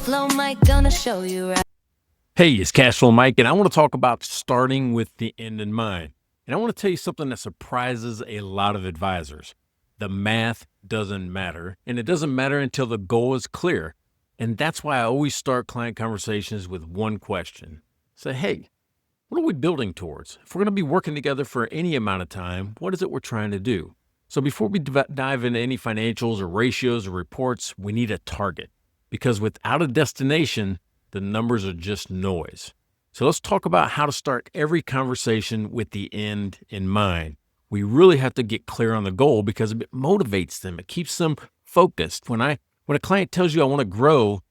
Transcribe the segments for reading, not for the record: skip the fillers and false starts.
Flow Mike gonna show you right. Hey, it's Cashflow Mike, and I want to talk about starting with the end in mind. And I want to tell you something that surprises a lot of advisors. The math doesn't matter, and it doesn't matter until the goal is clear. And that's why I always start client conversations with one question. Say, hey, what are we building towards? If we're going to be working together for any amount of time, what is it we're trying to do? So before we dive into any financials or ratios or reports, we need a target. Because without a destination, the numbers are just noise. So let's talk about how to start every conversation with the end in mind. We really have to get clear on the goal because it motivates them. It keeps them focused. When a client tells you I want to grow,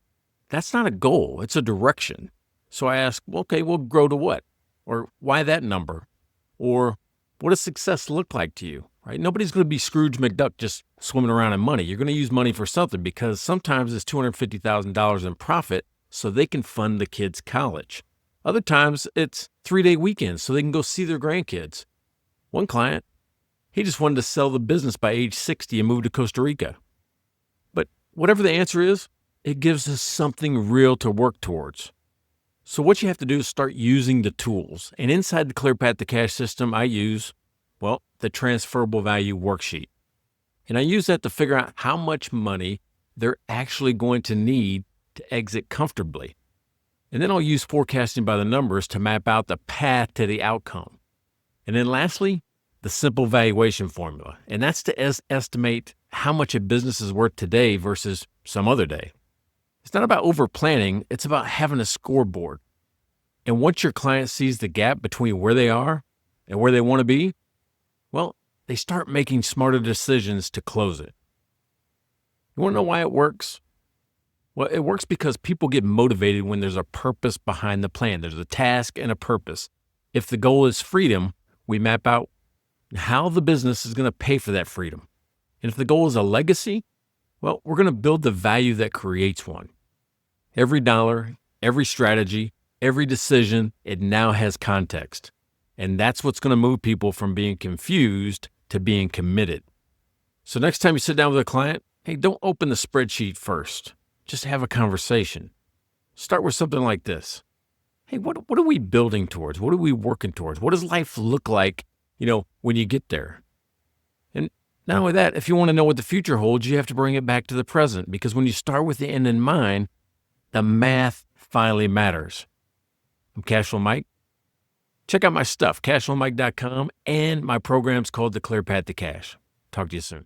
that's not a goal. It's a direction. So I ask, well, okay, we'll grow to what? Or why that number? Or what does success look like to you? Right? Nobody's going to be Scrooge McDuck just swimming around in money. You're going to use money for something because sometimes it's $250,000 in profit so they can fund the kids' college. Other times it's 3-day weekends so they can go see their grandkids. One client, he just wanted to sell the business by age 60 and move to Costa Rica. But whatever the answer is, it gives us something real to work towards. So what you have to do is start using the tools. And inside the Clear Path to Cash system, I use, the transferable value worksheet. And I use that to figure out how much money they're actually going to need to exit comfortably. And then I'll use forecasting by the numbers to map out the path to the outcome. And then lastly, the simple valuation formula. And that's to estimate how much a business is worth today versus some other day. It's not about over planning. It's about having a scoreboard. And once your client sees the gap between where they are and where they want to be, they start making smarter decisions to close it. You want to know why it works? Well, it works because people get motivated when there's a purpose behind the plan. There's a task and a purpose. If the goal is freedom, we map out how the business is going to pay for that freedom. And if the goal is a legacy, we're going to build the value that creates one. Every dollar, every strategy, every decision, it now has context. And that's what's going to move people from being confused to being committed. So next time you sit down with a client, hey, don't open the spreadsheet first. Just have a conversation. Start with something like this. Hey, what are we building towards? What are we working towards? What does life look like, when you get there? And not only that, if you want to know what the future holds, you have to bring it back to the present, because when you start with the end in mind, the math finally matters. I'm Cashflow Mike. Check out my stuff, cashflowmike.com, and my program's called the Clear Path to Cash. Talk to you soon.